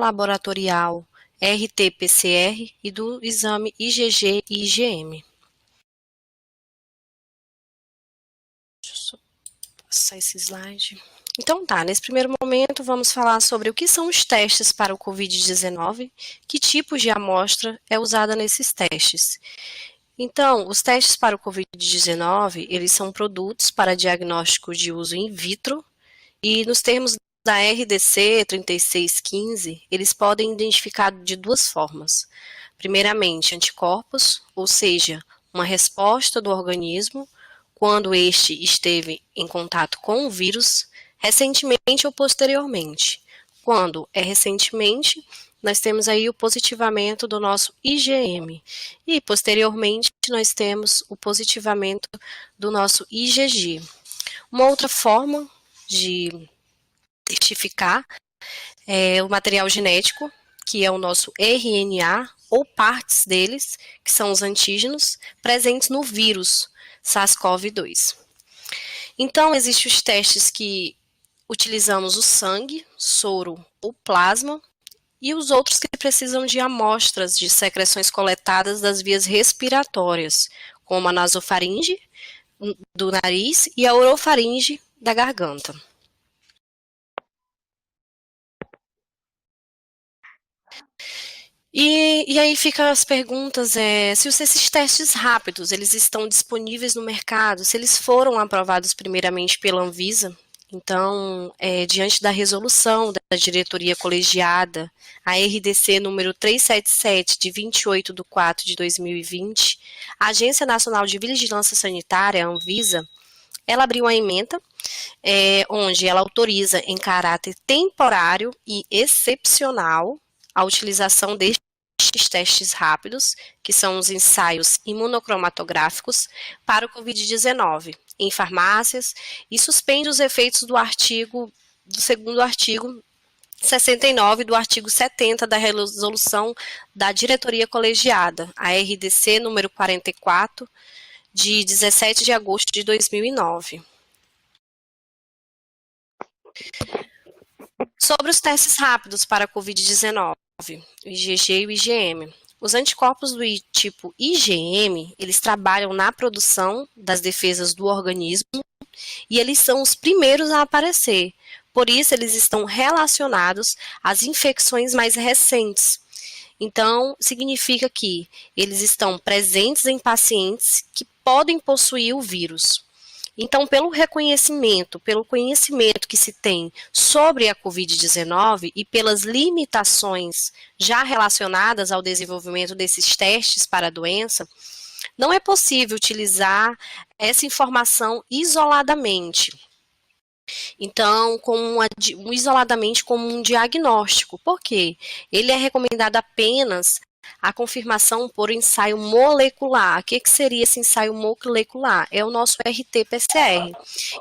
laboratorial RT-PCR e do exame IgG e IgM. Deixa eu só passar esse slide. Então tá, nesse primeiro momento vamos falar sobre o que são os testes para o Covid-19, que tipos de amostra é usada nesses testes. Então, os testes para o Covid-19, eles são produtos para diagnóstico de uso in vitro e nos termos da RDC 3615, eles podem identificar de duas formas. Primeiramente, anticorpos, ou seja, uma resposta do organismo quando este esteve em contato com o vírus, recentemente ou posteriormente. Quando é recentemente, nós temos aí o positivamento do nosso IgM e posteriormente nós temos o positivamento do nosso IgG. Uma outra forma de testificar o material genético, que é o nosso RNA, ou partes deles, que são os antígenos, presentes no vírus SARS-CoV-2. Então, existem os testes que utilizamos o sangue, soro ou plasma, e os outros que precisam de amostras de secreções coletadas das vias respiratórias, como a nasofaringe do nariz e a orofaringe da garganta. E aí ficam as perguntas, se esses testes rápidos, eles estão disponíveis no mercado, se eles foram aprovados primeiramente pela Anvisa. Então, diante da resolução da diretoria colegiada, a RDC número 377, de 28/4/2020, a Agência Nacional de Vigilância Sanitária, a Anvisa, ela abriu uma emenda, onde ela autoriza em caráter temporário e excepcional a utilização destes testes rápidos, que são os ensaios imunocromatográficos, para o Covid-19, em farmácias, e suspende os efeitos do segundo artigo 69 do artigo 70 da resolução da diretoria colegiada, a RDC número 44, de 17 de agosto de 2009. Sobre os testes rápidos para a Covid-19, o IgG e o IgM. Os anticorpos do tipo IgM, eles trabalham na produção das defesas do organismo e eles são os primeiros a aparecer. Por isso, eles estão relacionados às infecções mais recentes. Então, significa que eles estão presentes em pacientes que podem possuir o vírus. Então, pelo conhecimento que se tem sobre a Covid-19 e pelas limitações já relacionadas ao desenvolvimento desses testes para a doença, não é possível utilizar essa informação isoladamente. Então, isoladamente como um diagnóstico. Por quê? Ele é recomendado apenas a confirmação por ensaio molecular. O que seria esse ensaio molecular? É o nosso RT-PCR.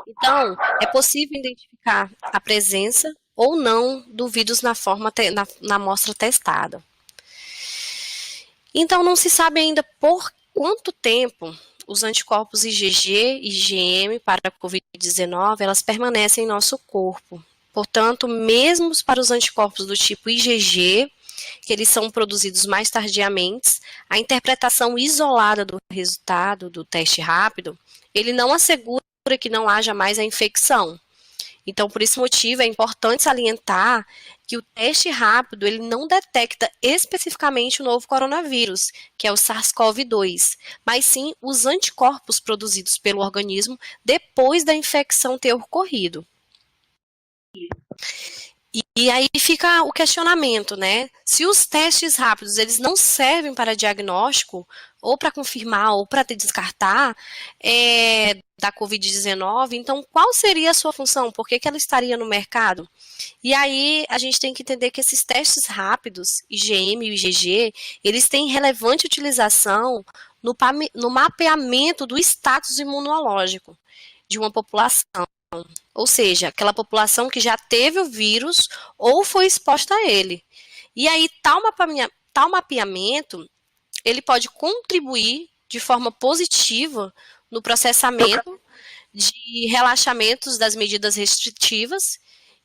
Então, é possível identificar a presença ou não do vírus na amostra testada. Então, não se sabe ainda por quanto tempo os anticorpos IgG e IgM para a Covid-19, elas permanecem em nosso corpo. Portanto, mesmo para os anticorpos do tipo IgG, que eles são produzidos mais tardiamente, a interpretação isolada do resultado do teste rápido, ele não assegura que não haja mais a infecção. Então, por esse motivo, é importante salientar que o teste rápido, ele não detecta especificamente o novo coronavírus, que é o SARS-CoV-2, mas sim os anticorpos produzidos pelo organismo depois da infecção ter ocorrido. E aí fica o questionamento, né? Se os testes rápidos, eles não servem para diagnóstico, ou para confirmar, ou para descartar da Covid-19, então qual seria a sua função? Por que ela estaria no mercado? E aí a gente tem que entender que esses testes rápidos, IgM e IgG, eles têm relevante utilização no mapeamento do status imunológico de uma população. Ou seja, aquela população que já teve o vírus ou foi exposta a ele. E aí, tal mapeamento, ele pode contribuir de forma positiva no processamento de relaxamentos das medidas restritivas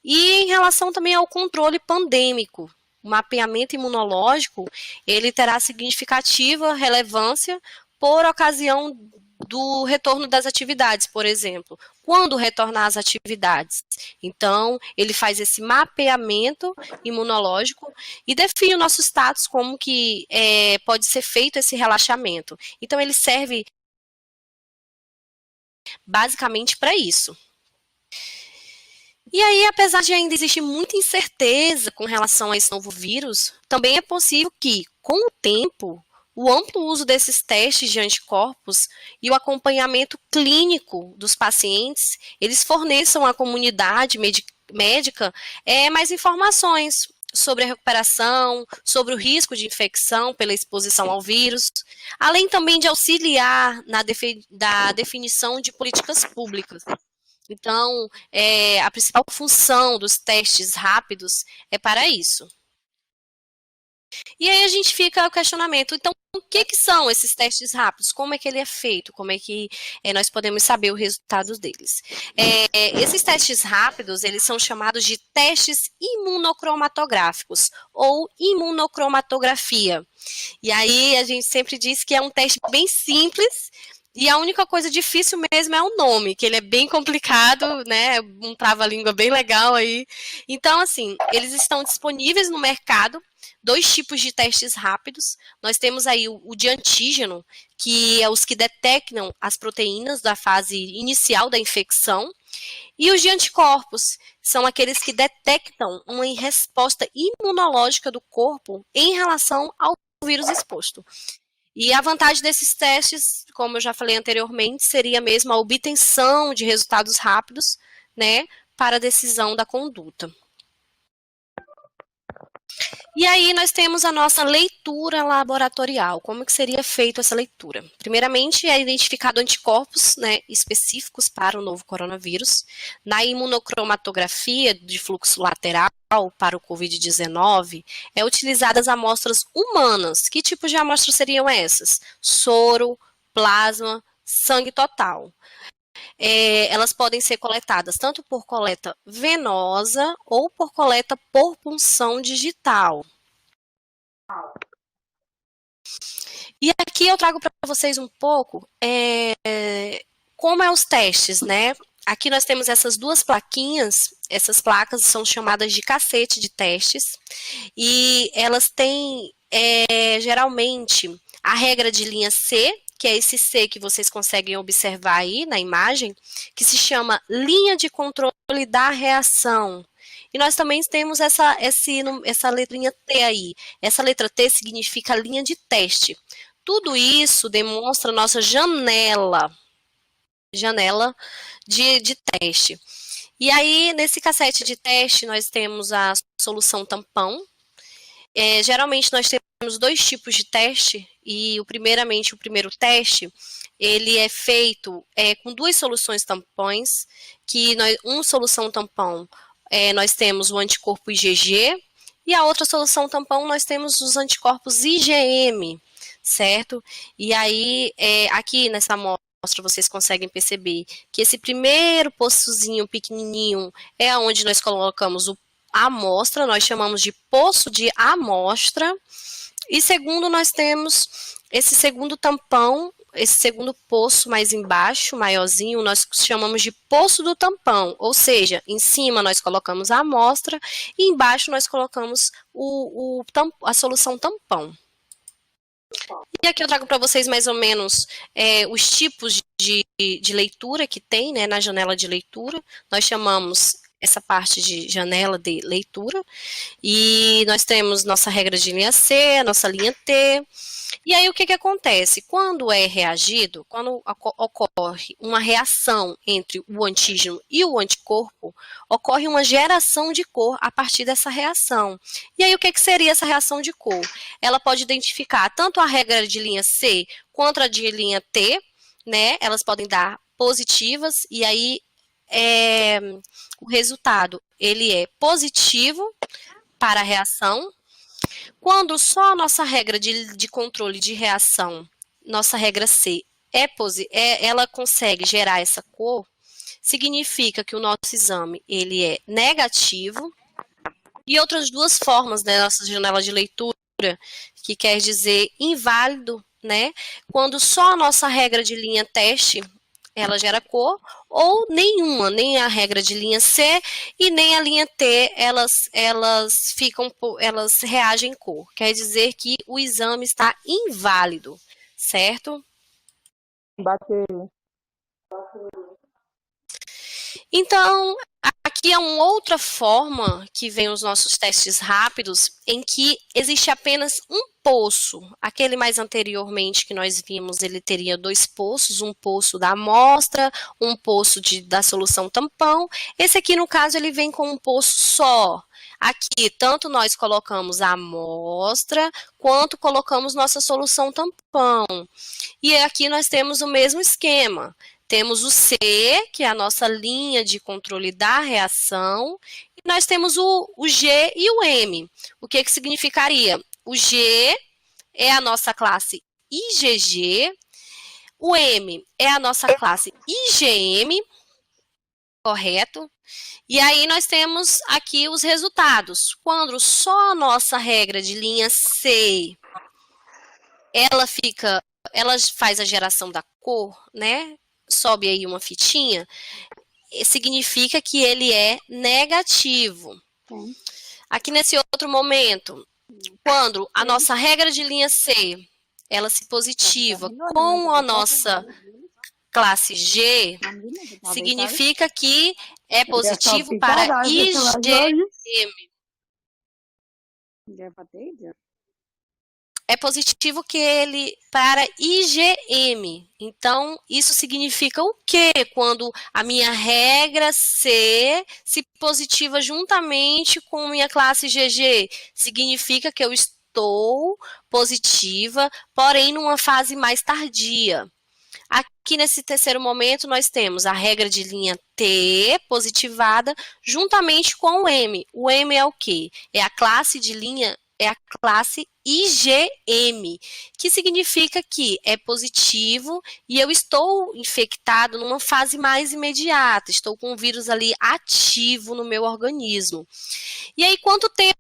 e em relação também ao controle pandêmico o mapeamento imunológico, ele terá significativa relevância por ocasião do retorno das atividades, por exemplo. Quando retornar às atividades? Então, ele faz esse mapeamento imunológico e define o nosso status, como que pode ser feito esse relaxamento. Então, ele serve basicamente para isso. E aí, apesar de ainda existir muita incerteza com relação a esse novo vírus, também é possível que, com o tempo, o amplo uso desses testes de anticorpos e o acompanhamento clínico dos pacientes, eles forneçam à comunidade médica mais informações sobre a recuperação, sobre o risco de infecção pela exposição ao vírus, além também de auxiliar da definição de políticas públicas. Então, a principal função dos testes rápidos é para isso. E aí a gente fica o questionamento, então, o que são esses testes rápidos? Como é que ele é feito? Como é que nós podemos saber o resultado deles? Esses testes rápidos, eles são chamados de testes imunocromatográficos, ou imunocromatografia. E aí a gente sempre diz que é um teste bem simples, e a única coisa difícil mesmo é o nome, que ele é bem complicado, né? Um trava-língua bem legal aí. Então, assim, eles estão disponíveis no mercado, 2 tipos de testes rápidos. Nós temos aí o de antígeno, que é os que detectam as proteínas da fase inicial da infecção, e os de anticorpos, são aqueles que detectam uma resposta imunológica do corpo em relação ao vírus exposto. E a vantagem desses testes, como eu já falei anteriormente, seria mesmo a obtenção de resultados rápidos, né, para a decisão da conduta. E aí nós temos a nossa leitura laboratorial. Como que seria feita essa leitura? Primeiramente, é identificado anticorpos, né, específicos para o novo coronavírus. Na imunocromatografia de fluxo lateral para o Covid-19, é utilizadas amostras humanas. Que tipos de amostras seriam essas? Soro, plasma, sangue total. Elas podem ser coletadas tanto por coleta venosa ou por coleta por punção digital. E aqui eu trago para vocês um pouco como é os testes, né? Aqui nós temos essas 2 plaquinhas, essas placas são chamadas de cacete de testes, e elas têm geralmente a regra de linha C, que é esse C que vocês conseguem observar aí na imagem, que se chama linha de controle da reação. E nós também temos essa letrinha T aí. Essa letra T significa linha de teste. Tudo isso demonstra nossa janela de teste. E aí, nesse cassete de teste, nós temos a solução tampão. Geralmente, nós temos 2 tipos de teste, e o primeiro teste, ele é feito com 2 soluções tampões, que uma solução tampão, nós temos o anticorpo IgG, e a outra solução tampão, nós temos os anticorpos IgM, certo? E aí, aqui nessa amostra, vocês conseguem perceber que esse primeiro poçozinho pequenininho é onde nós colocamos a amostra, nós chamamos de poço de amostra, e segundo nós temos esse segundo tampão, esse segundo poço mais embaixo, maiorzinho, nós chamamos de poço do tampão, ou seja, em cima nós colocamos a amostra e embaixo nós colocamos a solução tampão. E aqui eu trago para vocês mais ou menos os tipos de leitura que tem, né, na janela de leitura. Nós chamamos essa parte de janela de leitura, e nós temos nossa regra de linha C, nossa linha T. E aí o que acontece? Quando é reagido, quando ocorre uma reação entre o antígeno e o anticorpo, ocorre uma geração de cor a partir dessa reação. E aí o que seria essa reação de cor? Ela pode identificar tanto a regra de linha C quanto a de linha T, né? Elas podem dar positivas, e aí o resultado ele é positivo para a reação. Quando só a nossa regra de controle de reação, nossa regra C, ela consegue gerar essa cor, significa que o nosso exame ele é negativo, E outras duas formas, né, nossa janela de leitura, que quer dizer inválido, né, quando só a nossa regra de linha teste ela gera cor, ou nenhuma, nem a regra de linha C e nem a linha T, elas reagem em cor. Quer dizer que o exame está inválido, certo? Bateu. Então, aqui é uma outra forma que vem os nossos testes rápidos, em que existe apenas um poço. Aquele mais anteriormente que nós vimos, ele teria dois poços, um poço da amostra, um poço da solução tampão. Esse aqui, no caso, ele vem com um poço só. Aqui, tanto nós colocamos a amostra, quanto colocamos nossa solução tampão. E aqui nós temos o mesmo esquema. Temos o C, que é a nossa linha de controle da reação, e nós temos o G e o M. O que significaria? O G é a nossa classe IgG, o M é a nossa classe IgM, correto? E aí nós temos aqui os resultados. Quando só a nossa regra de linha C, ela faz a geração da cor, né? Sobe aí uma fitinha, significa que ele é negativo. Aqui nesse outro momento, quando a nossa regra de linha C, ela se positiva com a nossa classe G, significa que é positivo para IgM. É positivo que ele para IgM. Então, isso significa o quê? Quando a minha regra C se positiva juntamente com minha classe IgG, significa que eu estou positiva, porém numa fase mais tardia. Aqui nesse terceiro momento nós temos a regra de linha T positivada juntamente com o M. O M é o quê? É a classe de linha, é a classe IgM, que significa que é positivo e eu estou infectado numa fase mais imediata, estou com o vírus ali ativo no meu organismo. E aí, quanto tempo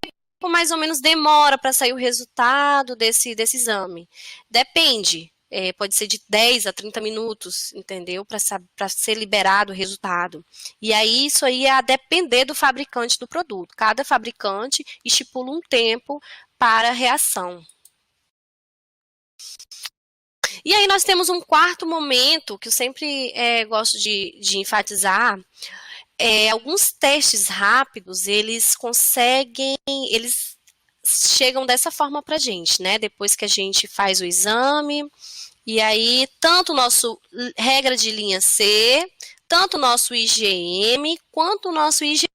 mais ou menos demora para sair o resultado desse exame? Depende. Pode ser de 10 a 30 minutos, entendeu? Para ser liberado o resultado. E aí, isso aí é a depender do fabricante do produto. Cada fabricante estipula um tempo para a reação. E aí nós temos um quarto momento que eu sempre gosto de enfatizar. Alguns testes rápidos, eles chegam dessa forma para a gente, né? Depois que a gente faz o exame, e aí tanto o nosso regra de linha C, tanto o nosso IgM, quanto o nosso IgG,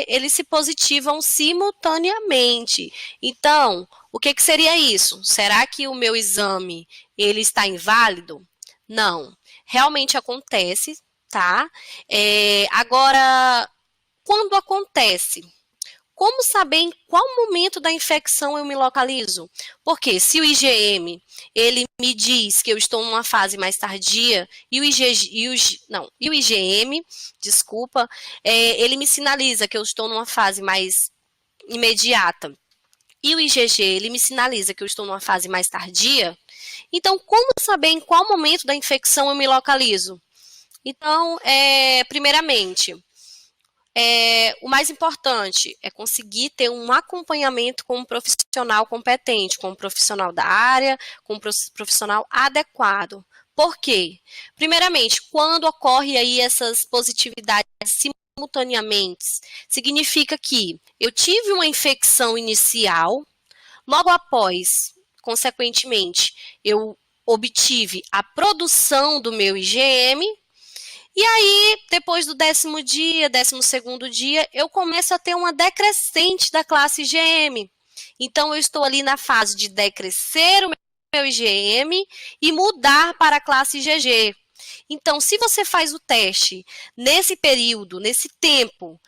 eles se positivam simultaneamente. Então, o que seria isso? Será que o meu exame, ele está inválido? Não. Realmente acontece, tá? Agora, quando acontece? Como saber em qual momento da infecção eu me localizo? Porque se o IgM, ele me diz que eu estou numa fase mais tardia, e o IgM, desculpa, ele me sinaliza que eu estou numa fase mais imediata, e o IgG, ele me sinaliza que eu estou numa fase mais tardia, então como saber em qual momento da infecção eu me localizo? Então, primeiramente, o mais importante é conseguir ter um acompanhamento com um profissional competente, com um profissional da área, com um profissional adequado. Por quê? Primeiramente, quando ocorre aí essas positividades simultaneamente, significa que eu tive uma infecção inicial, logo após, consequentemente, eu obtive a produção do meu IgM, e aí, depois do 10º dia, 12º dia, eu começo a ter uma decrescente da classe IgM. Então, eu estou ali na fase de decrescer o meu IgM e mudar para a classe IgG. Então, se você faz o teste nesse período, nesse tempo,